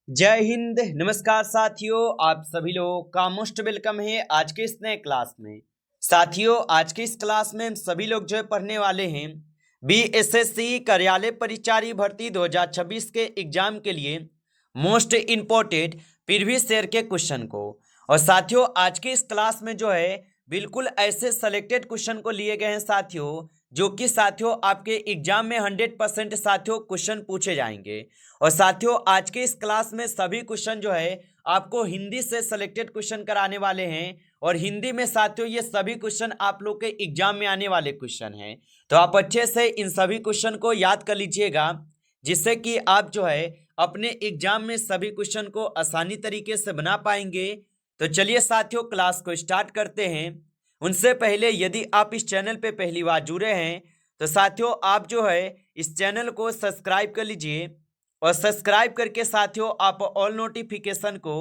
जय हिंद। नमस्कार साथियों, आप सभी लोगों का मोस्ट वेलकम है आज के इस नए क्लास में। साथियों, आज के इस क्लास में हम सभी लोग जो है पढ़ने वाले हैं बीएसएससी कार्यालय परिचारी भर्ती 2026 के एग्जाम के लिए मोस्ट इम्पोर्टेंट प्रीवियस ईयर के क्वेश्चन को। और साथियों, आज के इस क्लास में जो है बिल्कुल ऐसे सेलेक्टेड क्वेश्चन को लिए गए हैं साथियों, जो कि साथियों आपके एग्जाम में 100% साथियों क्वेश्चन पूछे जाएंगे। और साथियों, आज के इस क्लास में सभी क्वेश्चन जो है आपको हिंदी से सिलेक्टेड क्वेश्चन कराने वाले हैं। और हिंदी में साथियों ये सभी क्वेश्चन आप लोग के एग्जाम में आने वाले क्वेश्चन हैं। तो आप अच्छे से इन सभी क्वेश्चन को याद कर लीजिएगा, जिससे कि आप जो है अपने एग्जाम में सभी क्वेश्चन को आसानी तरीके से बना पाएंगे। तो चलिए साथियों, क्लास को स्टार्ट करते हैं। उनसे पहले यदि आप इस चैनल पे पहली बार जुड़े हैं तो साथियों आप जो है इस चैनल को सब्सक्राइब कर लीजिए। और सब्सक्राइब करके साथियों आप ऑल नोटिफिकेशन को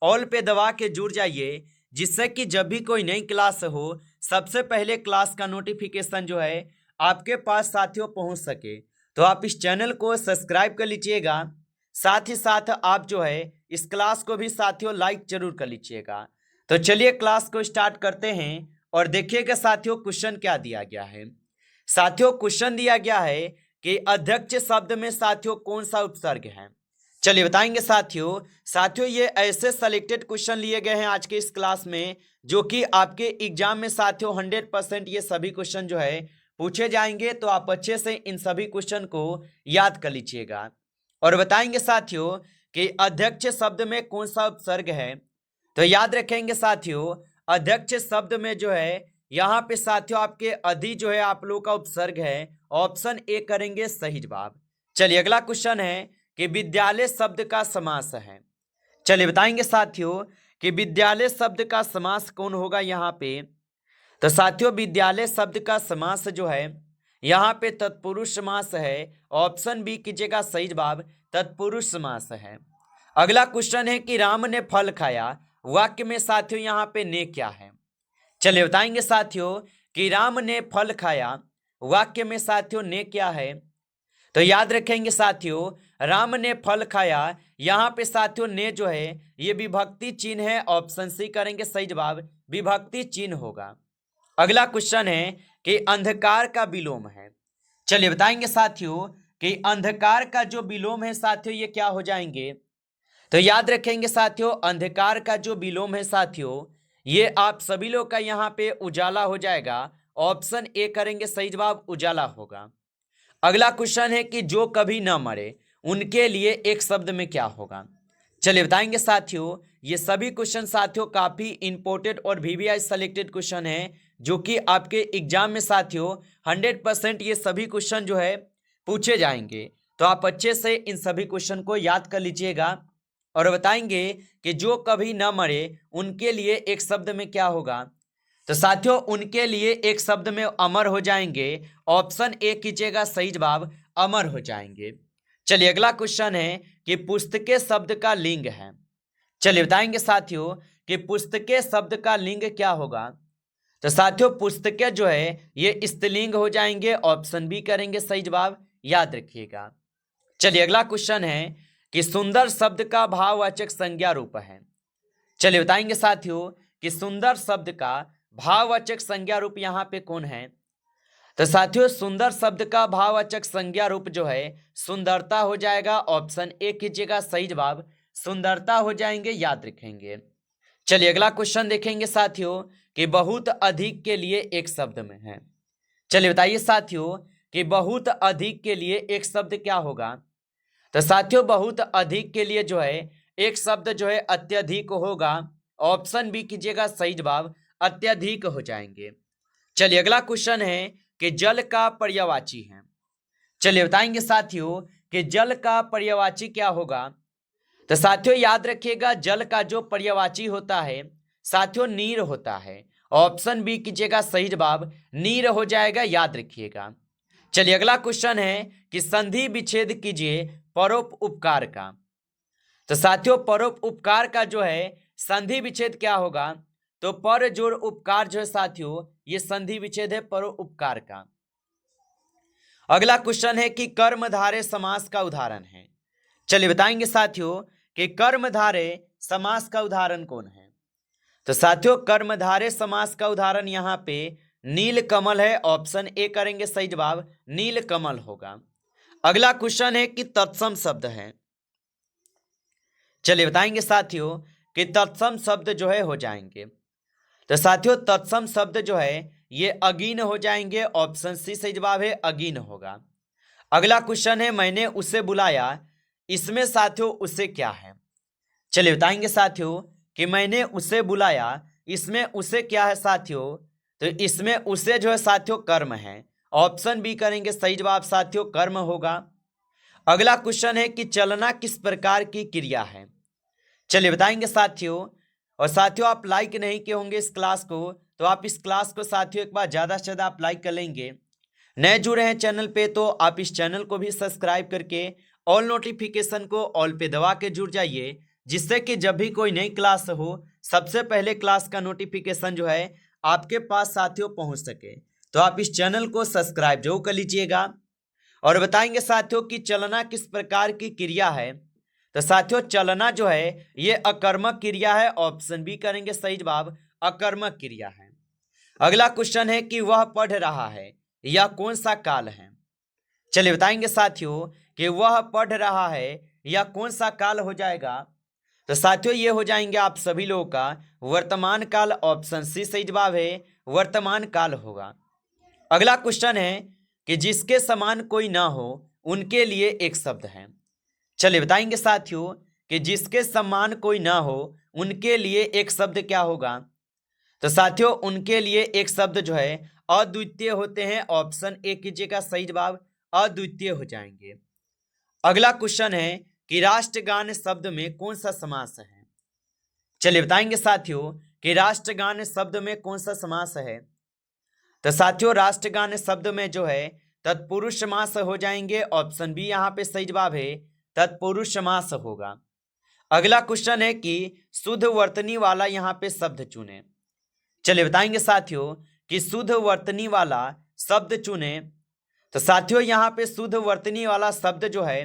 ऑल पे दबा के जुड़ जाइए, जिससे कि जब भी कोई नई क्लास हो सबसे पहले क्लास का नोटिफिकेशन जो है आपके पास साथियों पहुंच सके। तो आप इस चैनल को सब्सक्राइब कर लीजिएगा। साथ ही साथ आप जो है इस क्लास को भी साथियों लाइक जरूर कर लीजिएगा। तो चलिए क्लास को स्टार्ट करते हैं और देखिएगा साथियों क्वेश्चन क्या दिया गया है। साथियों क्वेश्चन दिया गया है कि अध्यक्ष शब्द में साथियों कौन सा उपसर्ग है। चलिए बताएंगे साथियों। साथियों ये ऐसे सेलेक्टेड क्वेश्चन लिए गए हैं आज के इस क्लास में, जो कि आपके एग्जाम में साथियों 100% ये सभी क्वेश्चन जो है पूछे जाएंगे। तो आप अच्छे से इन सभी क्वेश्चन को याद कर लीजिएगा। और बताएंगे साथियों कि अध्यक्ष शब्द में कौन सा उपसर्ग है। तो याद रखेंगे साथियों, अध्यक्ष शब्द में जो है यहाँ पे साथियों आपके अधि जो है आप लोगों का उपसर्ग है। ऑप्शन ए करेंगे सही जवाब। चलिए अगला क्वेश्चन है कि विद्यालय शब्द का समास है। चलिए बताएंगे साथियों कि विद्यालय शब्द का समास कौन होगा यहाँ पे। तो साथियों विद्यालय शब्द का समास जो है यहाँ पे तत्पुरुष समास है। ऑप्शन बी कीजिएगा सही जवाब, तत्पुरुष समास है। अगला क्वेश्चन है कि राम ने फल खाया, वाक्य में साथियों यहाँ पे ने क्या है। चलिए बताएंगे साथियों कि राम ने फल खाया, वाक्य में साथियों ने क्या है। तो याद रखेंगे साथियों, राम ने फल खाया, यहाँ पे साथियों ने जो है ये विभक्ति चिन्ह है। ऑप्शन सी करेंगे सही जवाब, विभक्ति चिन्ह होगा। अगला क्वेश्चन है कि अंधकार का विलोम है। चलिए बताएंगे साथियों कि अंधकार का जो विलोम है साथियों ये क्या हो जाएंगे। तो याद रखेंगे साथियों, अंधकार का जो विलोम है साथियों ये आप सभी लोग का यहाँ पे उजाला हो जाएगा। ऑप्शन ए करेंगे सही जवाब, उजाला होगा। अगला क्वेश्चन है कि जो कभी न मरे उनके लिए एक शब्द में क्या होगा। चलिए बताएंगे साथियों, ये सभी क्वेश्चन साथियों काफी इंपॉर्टेंट और वीवीआई सेलेक्टेड क्वेश्चन है, जो कि आपके एग्जाम में साथियों 100% ये सभी क्वेश्चन जो है पूछे जाएंगे। तो आप अच्छे से इन सभी क्वेश्चन को याद कर लीजिएगा। और बताएंगे कि जो कभी न मरे उनके लिए एक शब्द में क्या होगा। तो साथियों उनके लिए एक शब्द में अमर हो जाएंगे। ऑप्शन ए कीजिएगा सही जवाब, अमर हो जाएंगे। चलिए अगला क्वेश्चन है कि पुस्तके शब्द का लिंग है। चलिए बताएंगे साथियों कि पुस्तके शब्द का लिंग क्या होगा। तो साथियों पुस्तकें जो है ये स्त्रीलिंग हो जाएंगे। ऑप्शन बी करेंगे सही जवाब, याद रखिएगा। चलिए अगला क्वेश्चन है कि सुंदर शब्द का भाववाचक संज्ञा रूप है। चलिए बताएंगे साथियों कि सुंदर शब्द का भाववाचक संज्ञा रूप यहाँ पे कौन है। तो साथियों सुंदर शब्द का भाववाचक संज्ञा रूप जो है सुंदरता हो जाएगा। ऑप्शन ए कीजिएगा सही जवाब, सुंदरता हो जाएंगे, याद रखेंगे। चलिए अगला क्वेश्चन देखेंगे साथियों कि बहुत अधिक के लिए एक शब्द में है। चलिए बताइए साथियों कि बहुत अधिक के लिए एक शब्द क्या होगा। तो साथियों बहुत अधिक के लिए जो है एक शब्द जो है अत्यधिक होगा। ऑप्शन बी कीजिएगा सही जवाब, अत्यधिक हो जाएंगे। चलिए अगला क्वेश्चन है कि जल का पर्यायवाची है। चलिए बताएंगे साथियों कि जल का पर्यायवाची क्या होगा। तो साथियों याद रखिएगा, जल का जो पर्यायवाची होता है साथियों नीर होता है। ऑप्शन बी कीजिएगा सही जवाब, नीर हो जाएगा, याद रखिएगा। चलिए अगला क्वेश्चन है कि संधि विच्छेद कीजिए परोपकार का। तो साथियों परोपकार का जो है संधि विच्छेद क्या होगा। तो पर जोड़ उपकार जो है साथियों ये संधि विच्छेद है परोपकार का। अगला क्वेश्चन है कि कर्मधारय समास का उदाहरण है। चलिए बताएंगे साथियों कि कर्मधारय समास का उदाहरण कौन है। तो साथियों कर्मधारय समास का उदाहरण यहाँ पे नीलकमल है। ऑप्शन ए करेंगे सही जवाब, नीलकमल होगा। अगला क्वेश्चन है कि तत्सम शब्द है। चलिए बताएंगे साथियों कि तत्सम शब्द जो है हो जाएंगे। तो साथियों तत्सम शब्द जो है ये अगीन हो जाएंगे। ऑप्शन सी सही जवाब है, अगीन होगा। अगला क्वेश्चन है मैंने उसे बुलाया, इसमें साथियों उसे क्या है। चलिए बताएंगे साथियों कि मैंने उसे बुलाया, इसमें उसे क्या है साथियों। तो इसमें उसे जो है साथियों कर्म है। ऑप्शन बी करेंगे सही जवाब साथियों, कर्म होगा। अगला क्वेश्चन है कि चलना किस प्रकार की क्रिया है। चलिए बताएंगे साथियों। और साथियों आप लाइक नहीं किए होंगे इस क्लास को, तो आप इस क्लास को साथियों एक बार ज़्यादा से ज़्यादा आप लाइक कर लेंगे। नए जुड़े हैं चैनल पे तो आप इस चैनल को भी सब्सक्राइब करके ऑल नोटिफिकेशन को ऑल पे दबा के जुड़ जाइए, जिससे कि जब भी कोई नई क्लास हो सबसे पहले क्लास का नोटिफिकेशन जो है आपके पास साथियों पहुंच सके। तो आप इस चैनल को सब्सक्राइब जरूर कर लीजिएगा। और बताएंगे साथियों कि चलना किस प्रकार की क्रिया है। तो साथियों चलना जो है ये अकर्मक क्रिया है। ऑप्शन बी करेंगे सही जवाब, अकर्मक क्रिया है। अगला क्वेश्चन है कि वह पढ़ रहा है, यह कौन सा काल है। चलिए बताएंगे साथियों कि वह पढ़ रहा है यह कौन सा काल हो जाएगा। तो साथियों ये हो जाएंगे आप सभी लोगों का वर्तमान काल। ऑप्शन सी सही जवाब है, वर्तमान काल होगा। अगला क्वेश्चन है कि जिसके समान कोई ना हो उनके लिए एक शब्द है। चलिए बताएंगे साथियों कि जिसके समान कोई ना हो उनके लिए एक शब्द क्या होगा। तो साथियों उनके लिए एक शब्द जो है अद्वितीय होते हैं। ऑप्शन ए कीजिएगा सही जवाब, अद्वितीय हो जाएंगे। अगला क्वेश्चन है कि राष्ट्रगान शब्द में कौन सा समास है। चलिए बताएंगे साथियों कि राष्ट्रगान शब्द में कौन सा समास है। तो साथियों राष्ट्रगान शब्द में जो है तत्पुरुष समास हो जाएंगे। ऑप्शन बी यहाँ पे सही जवाब है, तत्पुरुष समास होगा। अगला क्वेश्चन है कि शुद्ध वर्तनी वाला यहाँ पे शब्द चुने। चलिए बताएंगे साथियों कि शुद्ध वर्तनी वाला शब्द चुने। तो साथियों यहाँ पे शुद्ध वर्तनी वाला शब्द जो है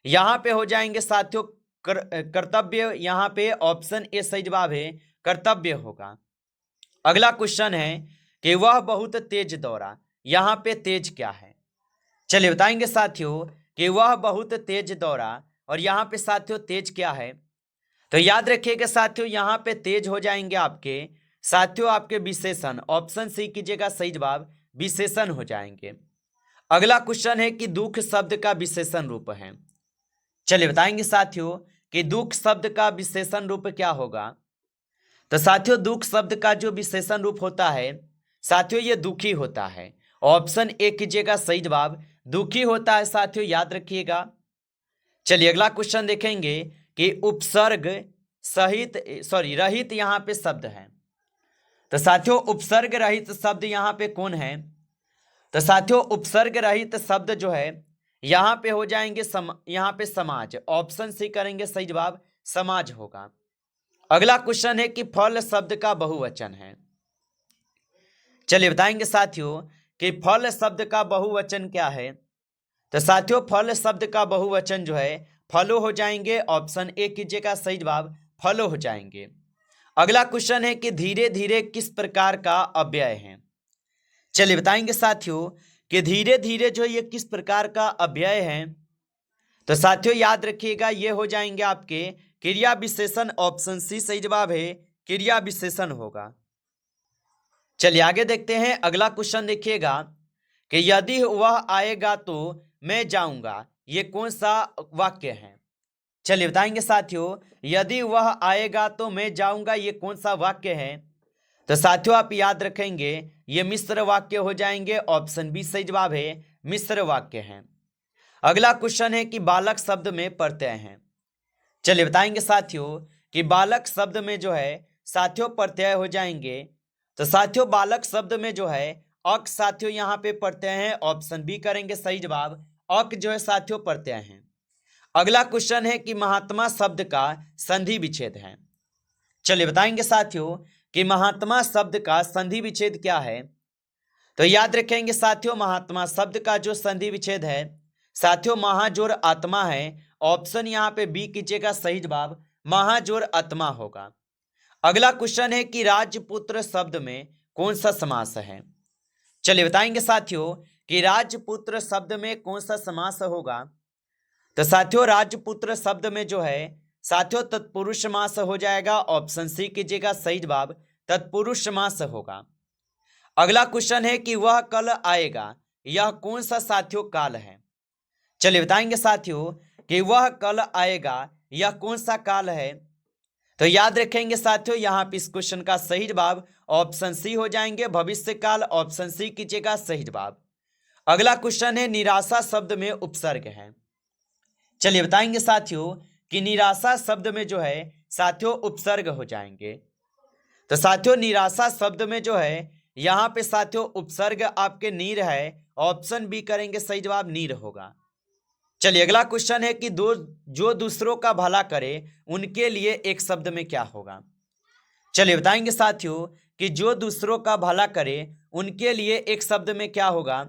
यहाँ पे हो जाएंगे साथियों कर्तव्य। यहाँ पे ऑप्शन ए सही जवाब है, कर्तव्य होगा। अगला क्वेश्चन है कि वह बहुत तेज दौड़ा, यहाँ पे तेज क्या है। चलिए बताएंगे साथियों कि वह बहुत तेज दौड़ा और यहाँ पे साथियों तेज क्या है। तो याद रखिएगा साथियों यहाँ पे तेज हो जाएंगे आपके साथियों आपके विशेषण। ऑप्शन सी कीजिएगा सही जवाब, विशेषण हो जाएंगे। अगला क्वेश्चन है कि दुख शब्द का विशेषण रूप है। चलिए बताएंगे साथियों कि दुख शब्द का विशेषण रूप क्या होगा। तो साथियों दुख शब्द का जो विशेषण रूप होता है साथियों ये दुखी होता है। ऑप्शन ए कीजिएगा सही जवाब, दुखी होता है साथियों, याद रखिएगा। चलिए अगला क्वेश्चन देखेंगे कि उपसर्ग सहित रहित यहाँ पे शब्द है। तो साथियों उपसर्ग रहित शब्द यहाँ पे कौन है। तो साथियों उपसर्ग रहित शब्द जो है यहाँ पे हो जाएंगे यहाँ पे समाज। ऑप्शन सी करेंगे सही जवाब, समाज होगा। अगला क्वेश्चन है कि फल शब्द का बहुवचन है। चलिए बताएंगे साथियों कि फल शब्द का बहुवचन क्या है। तो साथियों फल शब्द का बहुवचन जो है फलो हो जाएंगे। ऑप्शन ए कीजिएगा सही जवाब, फलो हो जाएंगे। अगला क्वेश्चन है कि धीरे धीरे किस प्रकार का अव्यय है। चलिए बताएंगे साथियों कि धीरे धीरे जो ये किस प्रकार का अव्यय है। तो साथियों याद रखिएगा ये हो जाएंगे आपके क्रिया विशेषण। ऑप्शन सी सही जवाब है, क्रिया विशेषण होगा। चलिए आगे देखते हैं। अगला क्वेश्चन देखिएगा कि यदि वह आएगा तो मैं जाऊंगा, ये कौन सा वाक्य है। चलिए बताएंगे साथियों यदि वह आएगा तो मैं जाऊंगा, ये कौन सा वाक्य है। तो साथियों आप याद रखेंगे ये मिश्र वाक्य हो जाएंगे। ऑप्शन बी सही जवाब है, मिश्र वाक्य है। अगला क्वेश्चन है कि बालक शब्द में प्रत्यय है। चलिए बताएंगे साथियों कि बालक शब्द में जो है साथियों प्रत्यय हो जाएंगे। तो साथियों बालक शब्द में जो है अक साथियों यहाँ पे प्रत्यय है। ऑप्शन बी करेंगे सही जवाब, अक जो है साथियों प्रत्यय है। अगला क्वेश्चन है कि महात्मा शब्द का संधि विच्छेद है। चलिए बताएंगे साथियों कि महात्मा शब्द का संधि विच्छेद क्या है। तो याद रखेंगे साथियों महात्मा शब्द का जो संधि विच्छेद है साथियों महा जोड़ आत्मा है। ऑप्शन यहाँ पे बी कीजिएगा सही जवाब महाजोर आत्मा होगा। अगला क्वेश्चन है कि राजपुत्र शब्द में कौन सा समास है। चलिए बताएंगे साथियों कि राजपुत्र शब्द में कौन सा समास होगा। तो साथियों राजपुत्र शब्द में जो है साथियों तत्पुरुष समास हो जाएगा। ऑप्शन सी कीजिएगा सही जवाब तत्पुरुष समास होगा। अगला क्वेश्चन है कि वह कल आएगा, यह कौन सा साथियों काल है। चलिए बताएंगे साथियों कि वह कल आएगा, यह कौन सा काल है। तो याद रखेंगे साथियों यहाँ पे इस क्वेश्चन का सही जवाब ऑप्शन सी हो जाएंगे भविष्य काल। ऑप्शन सी कीजिएगा सही जवाब। अगला क्वेश्चन है निराशा शब्द में उपसर्ग है। चलिए बताएंगे साथियों कि निराशा शब्द में जो है साथियों उपसर्ग हो जाएंगे। तो साथियों निराशा शब्द में जो है यहाँ पे साथियों उपसर्ग आपके नीर है। ऑप्शन बी करेंगे सही जवाब नीर होगा। चलिए अगला क्वेश्चन है कि जो दूसरों का भला करे उनके लिए एक शब्द में क्या होगा। चलिए बताएंगे साथियों कि जो दूसरों का भला करे उनके लिए एक शब्द में क्या होगा।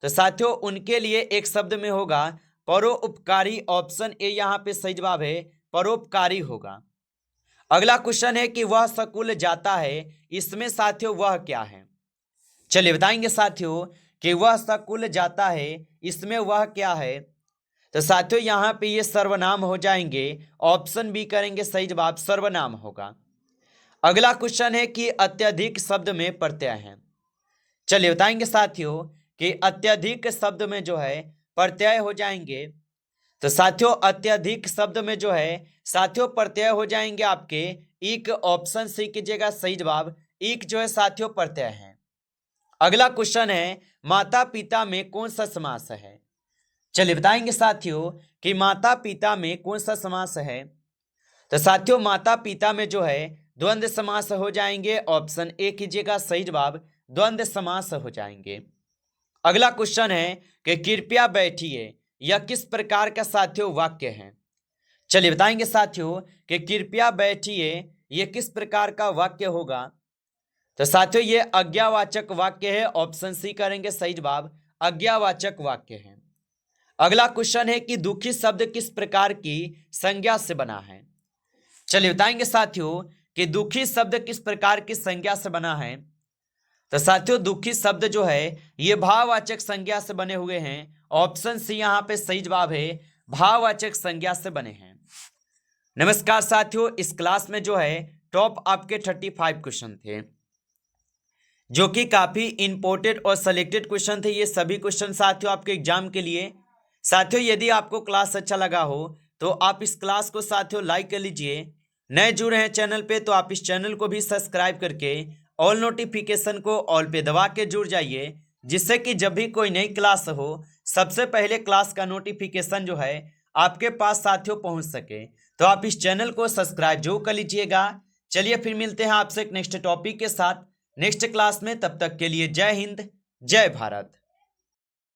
तो साथियों उनके लिए एक शब्द में होगा परोपकारी। ऑप्शन ए यहाँ पे सही जवाब है परोपकारी होगा। अगला क्वेश्चन है कि वह स्कूल जाता है, इसमें साथियों वह क्या है। चलिए बताएंगे साथियों कि वह स्कूल जाता है, इसमें वह क्या है। तो साथियों यहाँ पे ये सर्वनाम हो जाएंगे। ऑप्शन बी करेंगे सही जवाब सर्वनाम होगा। अगला क्वेश्चन है कि अत्यधिक शब्द में प्रत्यय है। चलिए बताएंगे साथियों कि अत्यधिक शब्द में जो है प्रत्यय हो जाएंगे। तो साथियों अत्यधिक शब्द में जो है साथियों प्रत्यय हो जाएंगे आपके एक। ऑप्शन सी कीजिएगा सही जवाब एक जो है साथियों प्रत्यय है। अगला क्वेश्चन है माता पिता में कौन सा समास है। चलिए बताएंगे साथियों कि माता पिता में कौन सा समास है। तो साथियों माता पिता में जो है द्वंद्व समास हो जाएंगे। ऑप्शन ए कीजिएगा सही जवाब द्वंद्व समास हो जाएंगे। अगला क्वेश्चन है कि कृपया बैठिए, यह किस प्रकार का साथियों वाक्य है। चलिए बताएंगे साथियों कि कृपया बैठिए यह किस प्रकार का वाक्य होगा। तो साथियों ये आज्ञावाचक वाक्य है। ऑप्शन सी करेंगे सही जवाब आज्ञावाचक वाक्य है। अगला क्वेश्चन है कि दुखी शब्द किस प्रकार की संज्ञा से बना है। चलिए बताएंगे साथियों कि दुखी शब्द किस प्रकार की संज्ञा से बना है। तो साथियों दुखी शब्द जो है ये भाववाचक संज्ञा से बने हुए हैं। ऑप्शन सी यहाँ पे सही जवाब है भाववाचक संज्ञा से बने हैं। नमस्कार साथियों इस क्लास में जो है टॉप आपके 35 क्वेश्चन थे जो कि काफी इंपोर्टेंट और सिलेक्टेड क्वेश्चन थे। ये सभी क्वेश्चन साथियों आपके एग्जाम के लिए। साथियों यदि आपको क्लास अच्छा लगा हो तो आप इस क्लास को साथियों लाइक कर लीजिए। नए जुड़े हैं चैनल पे तो आप इस चैनल को भी सब्सक्राइब करके ऑल नोटिफिकेशन को ऑल पे दबा के जुड़ जाइए, जिससे कि जब भी कोई नई क्लास हो सबसे पहले क्लास का नोटिफिकेशन जो है आपके पास साथियों पहुंच सके। तो आप इस चैनल को सब्सक्राइब जरूर कर लीजिएगा। चलिए फिर मिलते हैं आपसे एक नेक्स्ट टॉपिक के साथ नेक्स्ट क्लास में। तब तक के लिए जय हिंद जय भारत।